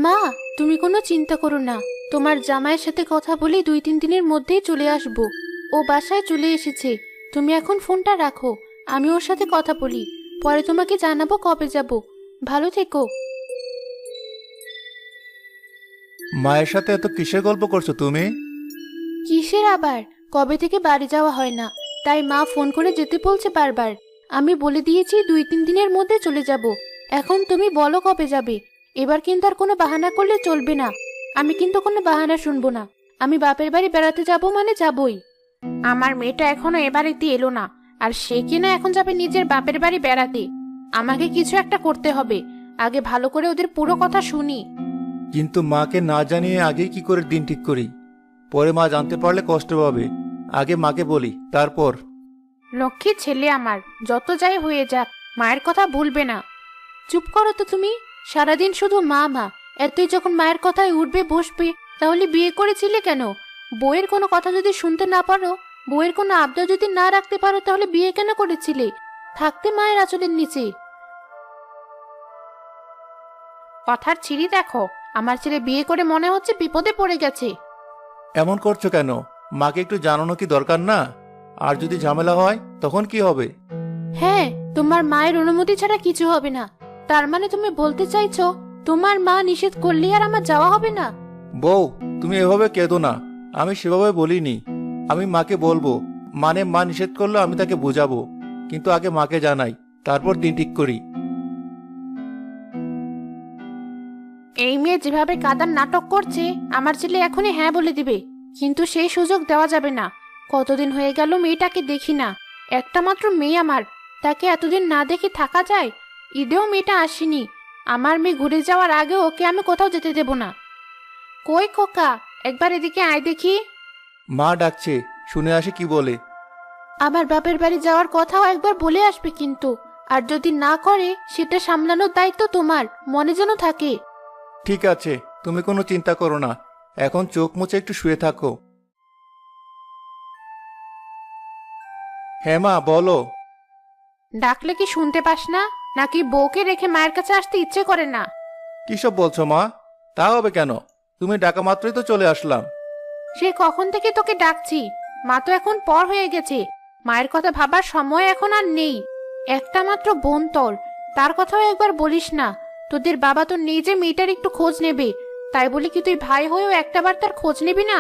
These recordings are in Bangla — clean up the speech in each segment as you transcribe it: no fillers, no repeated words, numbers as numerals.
মা, তুমি কোনো চিন্তা করো না। তোমার জামাইয়ের সাথে কথা বলে 2-3 দিনের মধ্যেই চলে আসব। ও বাসায় চলে এসেছে। তুমি এখন ফোনটা রাখো, আমি ওর সাথে কথা বলি। পরে তোমাকে জানাবো কবে যাব। ভালো থেকো। মায়ের সাথে এত কিসের গল্প করছো তুমি? কিসের আবার? কবে থেকে বাড়ি যাওয়া হয় না, তাই মা ফোন করে যেতে বলছে বারবার। আমি বলে দিয়েছি 2-3 দিনের মধ্যে চলে যাব। এখন তুমি বলো কবে যাবে। এবার কিন্তু আর কোনো বাহানা করলে চলবে না। আমি কিন্তু কোনো বাহানা শুনবো না। আমি বাপের বাড়ি বেড়াতে যাব মানে যাবই। আমার মেয়েটা এখনো এ বাড়িতে এলো না, আর সে কিনা এখন যাবে নিজের বাপের বাড়ি বেড়াতে। আমাকে কিছু একটা করতে হবে। আগে ভালো করে ওদের পুরো কথা শুনি। কিন্তু মাকে না জানিয়ে আগেই কি করে দিন ঠিক করি? পরে মা জানতে পারলে কষ্ট পাবে। আগে মাকে বলি, তারপর। লক্ষ্মী ছেলে আমার, যত যাই হয়ে যাক, মায়ের কথা ভুলবে না। চুপ করো তো তুমি। সারাদিন শুধু মা মা। এতই যখন মায়ের কথায় উঠবে বসবে, তাহলে বিয়ে করেছিলে কেন? বউয়ের কোনো কথা যদি শুনতে না পারো, বউয়ের কোনো আবদার যদি না রাখতে পারো, তাহলে বিয়ে কেন করেছিলে? থাকতে মায়ের আঁচলের নিচে। কথার ছিঁড়ি দেখো। আমার ছেলে বিয়ে করে মনে হচ্ছে বিপদে পড়ে গেছে। এমন করছো কেন? মাকে একটু জানানো কি দরকার না? আর যদি ঝামেলা হয় তখন কি হবে? হ্যাঁ, তোমার মায়ের অনুমতি ছাড়া কিছু হবে না। তার মানে তুমি বলতে চাইছো তোমার মা নিষেধ করলে আর আমার যাওয়া হবে না? বউ, তুমি এভাবে কেঁদো না। আমি সেভাবে বলিনি। আমি মাকে বলবো, মানে মা নিষেধ করলো আমি তাকে বুঝাবো। কিন্তু আগে মাকে জানাই, তারপর দিন ঠিক করি। এই মেয়ে যেভাবে কাদার নাটক করছে, আমার ছেলে এখনই হ্যাঁ বলে দিবে। কিন্তু সেই সুযোগ দেওয়া যাবে না। কতদিন হয়ে গেল মেয়েটাকে দেখি না। একটা মাত্র মেয়ে আমার, তাকে এতদিন না দেখে থাকা যায়? ঈদেও মেয়েটা আসেনি। আমার মেয়ে ঘুরে যাওয়ার আগে ওকে আমি কোথাও যেতে দেব না। কই খোকা, একবার এদিকে আয় দেখি। মা ডাকছে, শুনে আসে কি বলে। আমার বাপের বাড়ি যাওয়ার কথাও একবার বলে আসবে কিন্তু। আর যদি না করে, সেটা সামলানোর দায়িত্ব তোমার, মনে যেন থাকে। ঠিক আছে, তুমি কোনো চিন্তা করো না। এখন চোখ মুছে একটু শুয়ে থাকো। হ্যাঁ মা, বলো। ডাকলে কি শুনতে পাস না? নাকি বউকে রেখে মায়ের কাছে আসতে ইচ্ছে করে না? কিসব বলছো মা? তা হবে কেন? তুমি ডাকা মাত্রই তো চলে আসলাম। সে কখন থেকে তোকে ডাকছি। মা তো এখন পর হয়ে গেছে। মায়ের কথা ভাবার সময় এখন আর নেই। একটা মাত্র বোন তোর, তার কথাও একবার বলিস না। তোদের বাবা তো নেই যে মেয়েটার একটু খোঁজ নেবে, তাই বলি কি তুই ভাই হয়েও একটাবার তার খোঁজ নিবি না?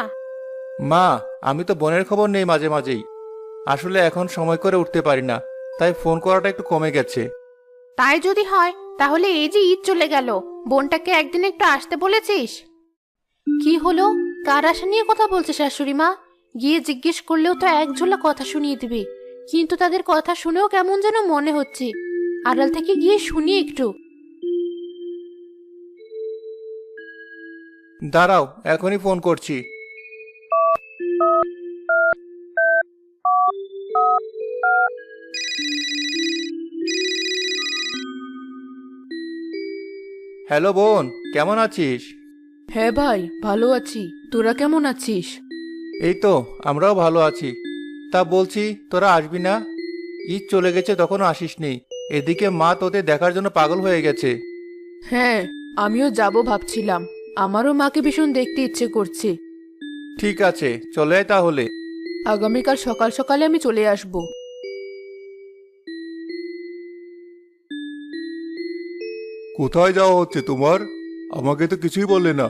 মা, আমি তো বোনের খবর নেই মাঝে মাঝেই। আসলে এখন সময় করে উঠতে পারি না, তাই ফোন করাটা একটু কমে গেছে। তাই যদি হয়, তাহলে এই যে ঈদ চলে গেল, বোনটাকে একদিন একটু আসতে বলেছিস? কি হলো? কার আশা নিয়ে কথা বলছে শাশুড়ি মা? গিয়ে জিজ্ঞেস করলেও তো এক ঝোলা কথা শুনিয়ে দিবে। কিন্তু তাদের কথা শুনেও কেমন যেন মনে হচ্ছে। আড়াল থেকে গিয়ে শুনি একটু। দাঁড়াও, এখনই ফোন করছি। হ্যালো বোন, কেমন আছিস? হ্যাঁ ভাই, ভালো আছি। তোরা কেমন আছিস? এই তো, আমরাও ভালো আছি। তা বলছি, তোরা আসবি না? ঈদ চলে গেছে তখনও আসিসনি। এদিকে মা তোদের দেখার জন্য পাগল হয়ে গেছে। হ্যাঁ, আমিও যাব ভাবছিলাম। আমারও মাকে ভীষণ দেখতে ইচ্ছে করছে। ঠিক আছে, চলে আয় তাহলে। আগামীকাল সকাল সকালে আমি চলে আসব। কোথায় যাওয়া হচ্ছে তোমার? আমাকে তো কিছুই বললে না।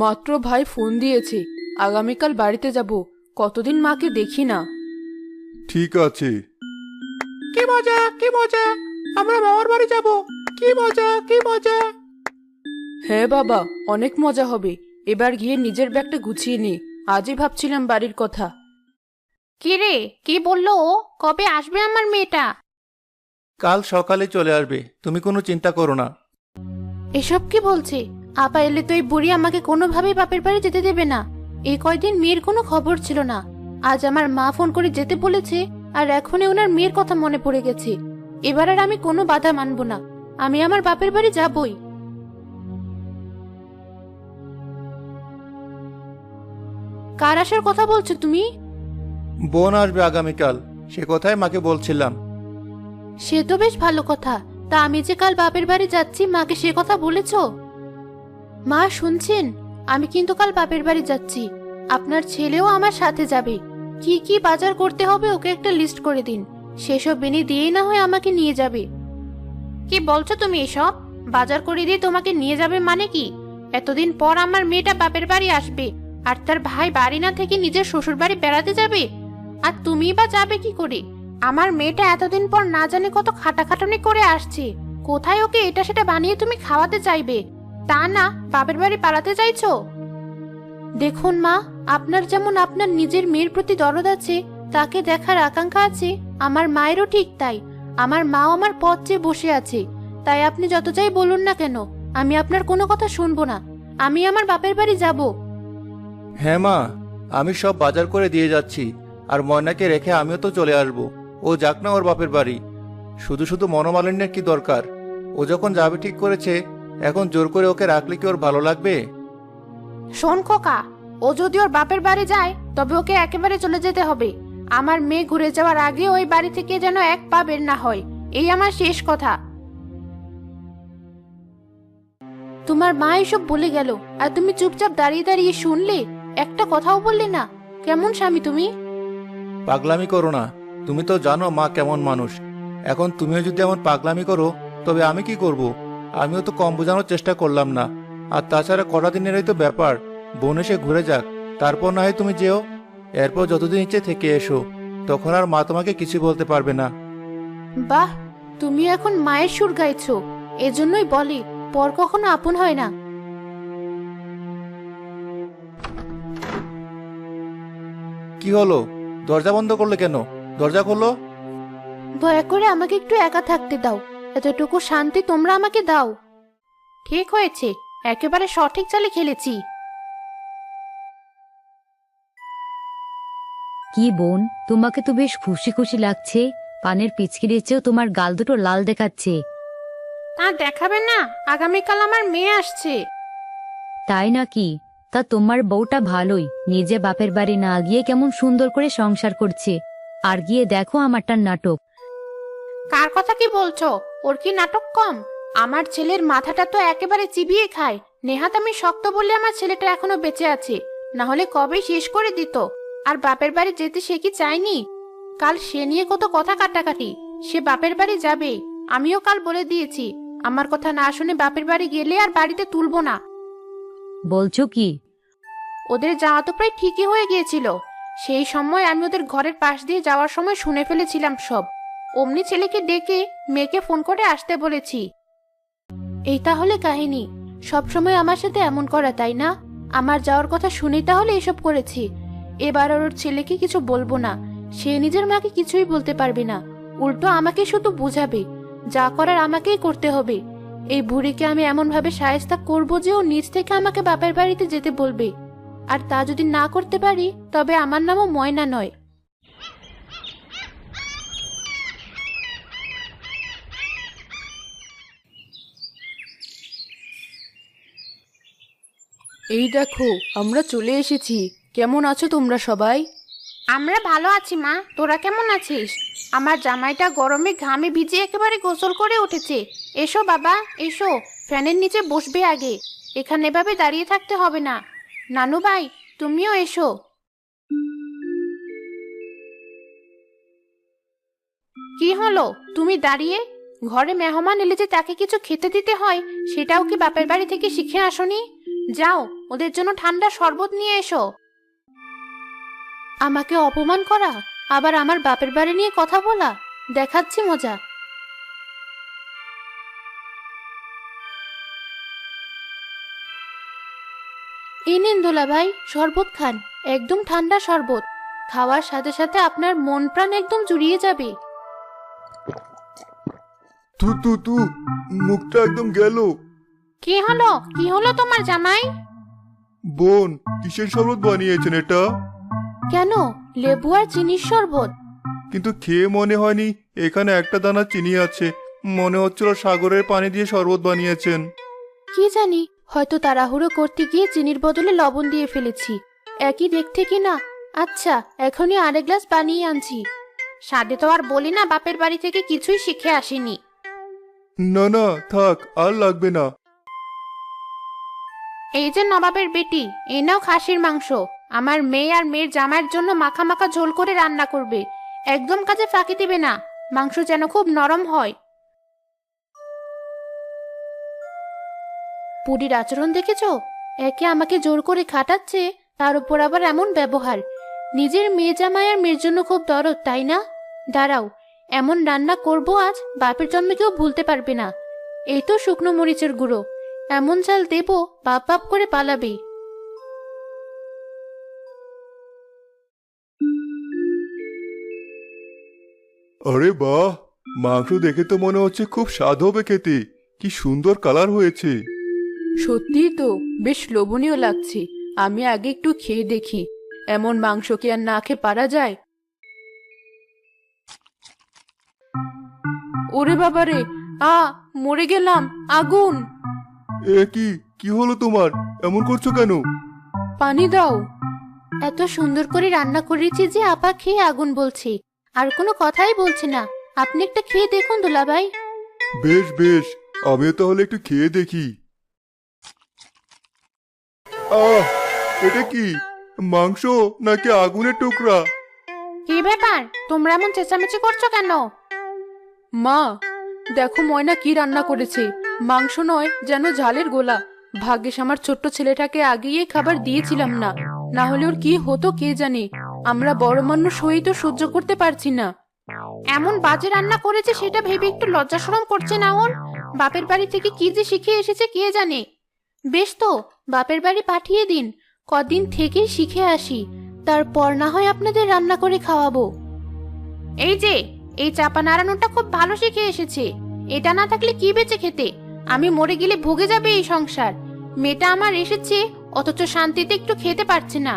মাত্র ভাই ফোন দিয়েছে, আগামীকাল বাড়িতে যাব। কতদিন মাকে দেখি না। ঠিক আছে। কি মজা, কি মজা! আমরা মামার বাড়ি যাব। কি মজা, কি মজা! হ্যাঁ বাবা, অনেক মজা হবে। এবার গিয়ে নিজের ব্যাগটা গুছিয়ে নি। আজই ভাবছিলাম বাড়ির কথা। কি রে, কি বললো ও? কবে আসবে আমার মেয়েটা? কাল সকালে চলে আসবে, তুমি কোনো চিন্তা করো না। এসব কি বলছে? আপা এলে তো এই বুড়ি আমাকে কোনোভাবেই বাপের বাড়ি যেতে দেবে না। এই কয়দিন মেয়ের কোনো খবর ছিল না। আজ আমার মা ফোন করে যেতে বলেছে, আর এখনই ওনার মেয়ের কথা মনে পড়ে গেছে। এবার আর আমি কোনো বাধা মানব না। আমি আমার বাপের বাড়ি যাবই। কার আসার কথা বলছো তুমি? বোন আসবে আগামীকাল, সে কথাই মাকে বলছিলাম। সে তো বেশ ভালো কথা। তা আমি যে কাল বাপের বাড়ি যাচ্ছি মাকে সে কথা বলেছো? মা শুনছেন, আমি কিন্তু কাল বাপের বাড়ি যাচ্ছি। আপনার ছেলেও আমার সাথে যাবে। কি কি বাজার করতে হবে ওকে একটা লিস্ট করে দিন, সেসব এনে দিয়েই না হয় আমাকে নিয়ে যাবে। কি বলছো তুমি এসব? বাজার করে দিয়ে তোমাকে নিয়ে যাবে মানে কি? এতদিন পর আমার মেয়েটা বাপের বাড়ি আসবে, আর তার ভাই বাড়ি না থেকে নিজের শ্বশুর বাড়ি বেড়াতে যাবে। আর তুমি বা যাবে কি করে? আমার মেয়েটা এতদিন পর না জানে কত খাটাখাটনি করে আসছে, কোথায় ওকে এটা সেটা বানিয়ে তুমি খাওয়াতে চাইবে, তা না বাপের বাড়ি পালাতে চাইছো? দেখুন মা, আপনার যেমন আপনার নিজের মেয়ের প্রতি দরদ আছে, তাকে দেখার আকাঙ্ক্ষা আছে, আমার মায়েরও ঠিক তাই। আমার মাও আমার পথ চেয়ে বসে আছে। তাই আপনি যত যাই বলুন না কেন, আমি আপনার কোনো কথা শুনবো না। আমি আমার বাপের বাড়ি যাব। হ্যাঁ মা, আমি সব বাজার করে দিয়ে যাচ্ছি, আর ময়নাকে রেখে আমিও তো চলে আসব। ও যাক না ওর বাপের বাড়ি। শুধু শুধু মনোমালিন্যের কি দরকার? ও যখন যাবে ঠিক করেছে, এখন জোর করে ওকে রাখলে কি ওর ভালো লাগবে? শোন খোকা, ও যদি ওর বাপের বাড়ি যায় তবে ওকে একেবারে চলে যেতে হবে। আমার মেয়ে ঘুরে যাওয়ার আগে ওই বাড়ি থেকে যেন এক পা বের না হয়, এই আমার শেষ কথা। তোমার মা এসব বলে গেল আর তুমি চুপচাপ দাঁড়িয়ে দাঁড়িয়ে শুনলে, একটা কথাও বললে না। কেমন স্বামী তুমি? পাগলামি করো না, তুমি তো জানো মা কেমন মানুষ। এখন তুমিও যদি এমন পাগলামি করো তবে আমি কি করব? আমিও তো কম বোঝানোর চেষ্টা করলাম না। আর তাছাড়া কটা দিনেরই তো ব্যাপার, বোন এসে ঘুরে যাক, তারপর না হয় তুমি যেও। এরপর যতদিন ইচ্ছে থেকে এসো, তখন আর মা তোমাকে কিছু বলতে পারবে না। বাহ, তুমি এখন মায়ের সুর গাইছো। এজন্যই বলে পর কখনো আপন হয় না। কি হলো? দরজা বন্ধ করলে কেন? দরজা খোলো। দয়া করে আমাকে একটু একা থাকতে দাও, এতটুকু শান্তি তোমরা আমাকে দাও। ঠিক হয়েছে, একেবারে সঠিক চালে খেলেছি। কি বোন, তোমাকে তো বেশ খুশি খুশি লাগছে। পানের পিচকিরির চেয়েও তোমার গাল দুটো লাল দেখাচ্ছে। তা দেখাবে না, আগামীকাল আমার মেয়ে আসছে। তাই নাকি? তা তোমার বউটা ভালোই, নিজে বাপের বাড়ি না গিয়ে কেমন সুন্দর করে সংসার করছে। আর গিয়ে দেখো আমারটার নাটক। কার কথা কি বলছো? ওর কি নাটক কম? আমার ছেলের মাথাটা তো একেবারে চিবিয়ে খায়। নেহাত আমি শক্ত বলে আমার ছেলেটা এখনো বেঁচে আছে, না হলে কবেই শেষ করে দিত। আর বাপের বাড়ি যেতে সে কি চায়নি? কাল সে নিয়ে কত কথা কাটাকাটি। সে বাপের বাড়ি যাবে, আমিও কাল বলে দিয়েছি। আমার কথা না শুনে বাপের বাড়ি গেলে আর বাড়িতে তুলবো না। বলছো কি? ওদের যাওয়া তো প্রায় ঠিকই হয়ে গিয়েছিল। সেই সময় আমি ওদের ঘরের পাশ দিয়ে যাওয়ার সময় শুনে ফেলেছিলাম সব। অমনি ছেলেকে ডেকে মেয়েকে ফোন করে আসতে বলেছি। এই তাহলে কাহিনী। সবসময় আমার সাথে এমন করা, তাই না? আমার যাওয়ার কথা শুনেই তাহলে এসব করেছি। এবার আর ওর ছেলেকে কিছু বলবো না। সে নিজের মাকে কিছুই বলতে পারবে না, উল্টো আমাকে শুধু বুঝাবে। যা করার আমাকেই করতে হবে। এই বুড়িকে আমি এমন ভাবে শায়েস্তা করবো যে ও নিজ থেকে আমাকে বাপের বাড়িতে যেতে বলবে। আর তা যদি না করতে পারি তবে আমার নামও ময়না নয়। এই দেখো, আমরা চলে এসেছি। কেমন আছো তোমরা সবাই? আমরা ভালো আছি মা, তোরা কেমন আছিস? আমার জামাইটা গরমে ঘামে ভিজে একেবারে গোসল করে উঠেছে। এসো বাবা, এসো, ফ্যানের নিচে বসবে আগে। এখানে এভাবে দাঁড়িয়ে থাকতে হবে না। নানু ভাই, তুমিও এসো। কি হলো, তুমি দাঁড়িয়ে? ঘরে মেহমান এলে যে তাকে কিছু খেতে দিতে হয়, সেটাও কি বাপের বাড়ি থেকে শিখে আসোনি? যাও, ওদের জন্য ঠান্ডা শরবত নিয়ে এসো। আমাকে অপমান করা, আবার আমার বাপের বাড়ি নিয়ে কথা বলা, দেখাচ্ছি মজা। এই নিন দোলা ভাই, শরবত খান, একদম ঠান্ডা শরবত। খাওয়ার সাথে সাথে আপনার মন প্রাণ একদম জুড়িয়ে যাবে। তু তু তু, মুখটা একদম গেল। কি হলো, কি হলো তোমার জামাই? বোন, কিসের শরবত বানিয়েছেন এটা? কেন, লেবু আর চিনির শরবত। কিন্তু খেয়ে মনে হয়নি এখানে একটা দানা চিনি আছে। মনে হচ্ছিল সাগরের পানি দিয়ে শরবত বানিয়েছেন। কি জানি, হয়তো তাড়াহুড়ো করতে গিয়ে চিনির বদলে লবণ দিয়ে ফেলেছি। একই দেখতে কি না। আচ্ছা, এখনই আরেক গ্লাস বানিয়ে আনছি। স্বাদে তো আর বলি না বাপের বাড়ি থেকে কিছুই শিখে আসিনি। না না, থাক, আর লাগবে না। এই যে নবাবের বেটি, এই নাও খাসির মাংস। আমার মেয়ে আর মেয়ের জামাইয়ের জন্য মাখা মাখা ঝোল করে রান্না করবে। একদম কাজে ফাঁকি দিবে না, মাংস যেন খুব নরম হয়। পুরীর আচরণ দেখেছো? একে আমাকে জোর করে খাটাচ্ছে, তার উপর আবার এমন ব্যবহার। নিজের মেয়ে জামাই আর মেয়ের জন্য খুব দরদ, তাই না? দাঁড়াও, এমন রান্না করব আজ বাপের জন্মে কেউ ভুলতে পারবে না। এই তো শুকনো মরিচের গুঁড়ো, এমন চাল দেবো বাপ বাপ করে পালাবে। আরে বাহ, মাংস দেখে তো মনে হচ্ছে খুব স্বাদ হবে খেতে। কি সুন্দর কালার হয়েছে। সত্যিই তো বেশ লোভনীয় লাগছে। আমি আগে একটু খেয়ে দেখি, এমন মাংস কি আর না খেয়ে পারা যায়? ওরে বাবারে, মরে গেলাম, আগুন! এ কি, কি হলো তোমার? এমন করছো কেন? পানি দাও। এত সুন্দর করে রান্না করেছি যে আপা খেয়ে আগুন বলছে, আর কোনো কথাই বলছে না। আপনি একটা খেয়ে দেখুন দুলাভাই। বেশ বেশ, আমিও তাহলে একটু খেয়ে দেখি। আহ, এটা কি, মাংস নাকি আগুনের টুকরা? কি ব্যাপার, তোমরা এমন চেঁচামেচি করছো কেন? মা, দেখো ময়না কি রান্না করেছে। মাংস নয়, যেন ঝালের গোলা। ভাগ্যিস আমার ছোট্ট ছেলেটাকে আগেই খাবার দিয়েছিলাম না, না হলে ওর কি হতো কে জানে। আমরা বড় মানুষ হয়েই তো সহ্য করতে পারছি না। এমন বাজে রান্না করেছে সেটা ভেবে একটু লজ্জা শরম করছে না ওর? বাপের বাড়ি থেকে কি যে শিখে এসেছে কে জানে। বেশ তো, বাপের বাড়ি পাঠিয়ে দিন, কদিন থেকেই শিখে আসি, তারপর না হয় আপনাদের রান্না করে খাওয়াবো। এই যে, এই চাপা নাড়ানোটা খুব ভালো শিখে এসেছে। এটা না থাকলে কি বেঁচে খেতে? আমি মরে গেলে ভুগে যাবে এই সংসার। মেয়েটা আমার এসেছে, অথচ শান্তিতে একটু খেতে পারছে না।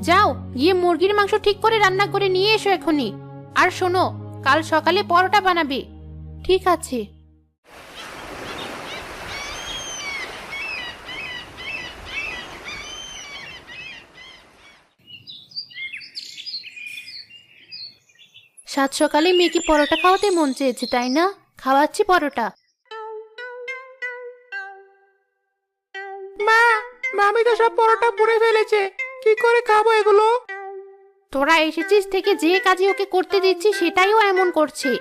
যাও গিয়ে মুরগির মাংস ঠিক করে রান্না করে নিয়ে এসো এখনই। আর শোনো, কাল সকালে পরোটা বানাবে। ঠিক আছে। সাত সকালে মেয়েকে পরোটা খাওয়াতে মন চেয়েছে, তাই না? খাওয়াচ্ছি পরোটা। মা, মামি তো সব পরোটা পুড়ে ফেলেছে, কি করে খাবো এগুলো? তোরা এসেছিস থেকে যে কাজে ওকে করতে দিচ্ছি সেটাই ও এমন করছে।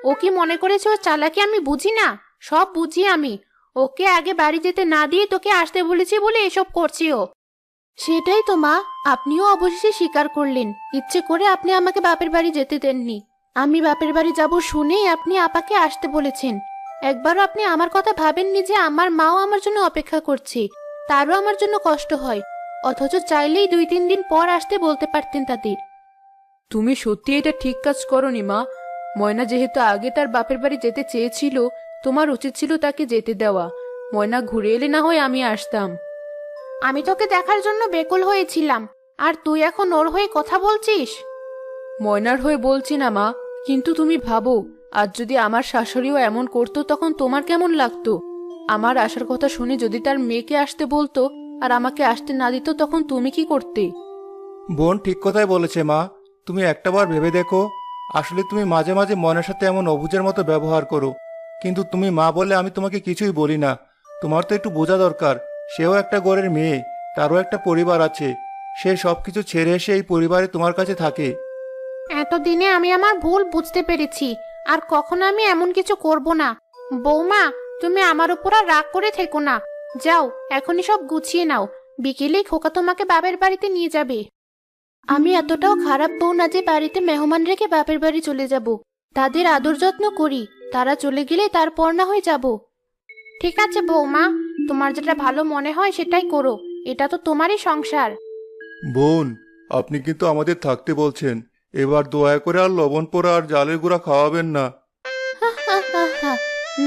ও কি মনে করেছে ও চালাকি আমি বুঝি না? সব বুঝি আমি। ওকে আগে বাড়ি যেতে না দিয়ে তোকে আসতে বলেছি বলে এসব করছি ও। সেটাই তো মা, আপনিও অবশেষে স্বীকার করলেন। ইচ্ছে করে আপনি আমাকে বাপের বাড়ি যেতে দেননি। আমি বাপের বাড়ি যাব শুনেই আপনি আপাকে আসতে বলেছেন। একবারও আপনি আমার কথা ভাবেননি যে আমার মাও আমার জন্য অপেক্ষা করছে, তারও আমার জন্য কষ্ট হয়। অথচ চাইলেই 2-3 দিন পর আসতে বলতে পারতেন তাদের। তুমি সত্যি এটা ঠিক কাজ করনি মা। ময়না যেহেতু আগে তার বাপের বাড়ি যেতে চেয়েছিল, তোমার উচিত ছিল তাকে যেতে দেওয়া। ময়না ঘুরে এলে না হয় আমি আসতাম। আমি তোকে দেখার জন্য বেকুল হয়েছিলাম, আর তুই এখন ওর হয়ে কথা বলছিস? ময়নার হয়ে বলছি না মা, কিন্তু তুমি ভাবো, আজ যদি আমার শাশুড়িও এমন করতো তখন তোমার কেমন লাগতো? আমার আসার কথা শুনে যদি তার মেয়েকে আসতে বলতো আর আমাকে আসতে না দিত, তখন তুমি কি করতে? বোন ঠিক কথাই বলেছে মা। তুমি একটাবার ভেবে দেখো, আসলে তুমি মাঝে মাঝে মনের সাথে এমন অবুঝের মতো ব্যবহার করো, কিন্তু তুমি মা বলে আমি তোমাকে কিছুই বলি না। তোমার তো একটু বোঝা দরকার, সেও একটা ঘরের মেয়ে, তারও একটা পরিবার আছে। সে সবকিছু ছেড়ে এসে এই পরিবারে তোমার কাছে থাকে। এতদিনে আমি আমার ভুল বুঝতে পেরেছি, আর কখনো আমি এমন কিছু করব না। বৌমা, তুমি আমার উপর আর রাগ করে থেকো না। যাও এখনই সব গুছিয়ে নাও, বিকেলেই খোকা তোমাকে বাপের বাড়িতে নিয়ে যাবে। আমি এতটাও খারাপ বউ না যে বাড়িতে মেহমান রেখে বাপের বাড়ি চলে যাব। তাদের আদর যত্ন করি, তারা চলে গেলে তারপর না হয়ে যাব। ঠিক আছে বৌমা, তোমার যেটা ভালো মনে হয় সেটাই করো, এটা তো তোমারই সংসার। বোন, আপনি কিন্তু আমাদের থাকতে বলছেন, এবার দয়া করে আর লবণ পোড়া আর জালের গুঁড়া খাওয়াবেন না।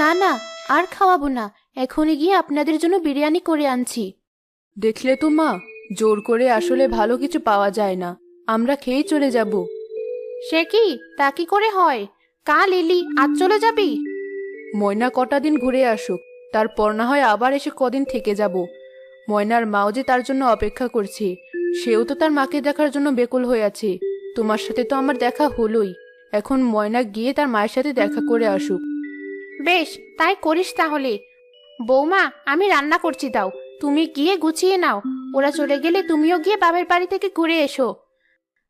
না না, আর খাওয়াবো না। এখনই গিয়ে আপনাদের জন্য বিরিয়ানি করে আনছি। দেখলে তো মা, জোর করে আসলে ভালো কিছু পাওয়া যায় না। আমরা খেয়ে চলে যাব। সে কি, তা কি করে হয়? কাল এলি, আজ চলে যাবি? ময়না কটা দিন ঘুরে আসুক, তারপর না হয় আবার এসে কদিন থেকে যাব। ময়নার মাও যে তার জন্য অপেক্ষা করছে, সেও তো তার মাকে দেখার জন্য বেকুল হয়ে আছে। তোমার সাথে তো আমার দেখা হলোই, এখন ময়না গিয়ে তার মায়ের সাথে দেখা করে আসুক। বেশ, তাই করিস তাহলে। বৌমা, আমি রান্না করছি, দাও তুমি গিয়ে গুছিয়ে নাও। ওরা চলে গেলে তুমিও গিয়ে বাবার বাড়ি থেকে ঘুরে এসো।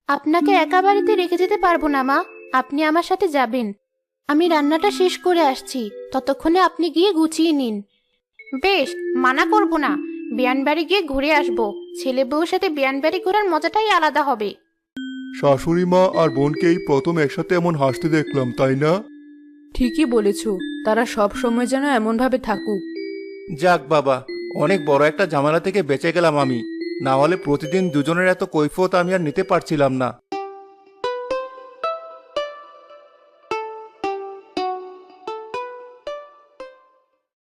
আপনাকে একা বাড়িতে রেখে যেতে পারবো না মা, আপনি আমার সাথে যাবেন। আমি রান্নাটা শেষ করে আসছি, ততক্ষণে আপনি গিয়ে গুছিয়ে নিন। বেশ, মানা করব না। বিয়ানবাড়ি গিয়ে ঘুরে আসবো। ছেলে বউর সাথে বিয়ানবাড়ি ঘোরার মজাটাই আলাদা হবে। শাশুড়ি মা আর বোনকেই প্রথম একসাথে এমন হাসতে দেখলাম, তাই না? ঠিকই বলেছ, তারা সব সময় যেন এমনভাবে থাকুক। যাক বাবা, অনেক বড় একটা ঝামেলা থেকে বেঁচে গেলাম আমি। না হলে প্রতিদিন দুজনের এত কৈফিয়ত আমি আর নিতে পারছিলাম না।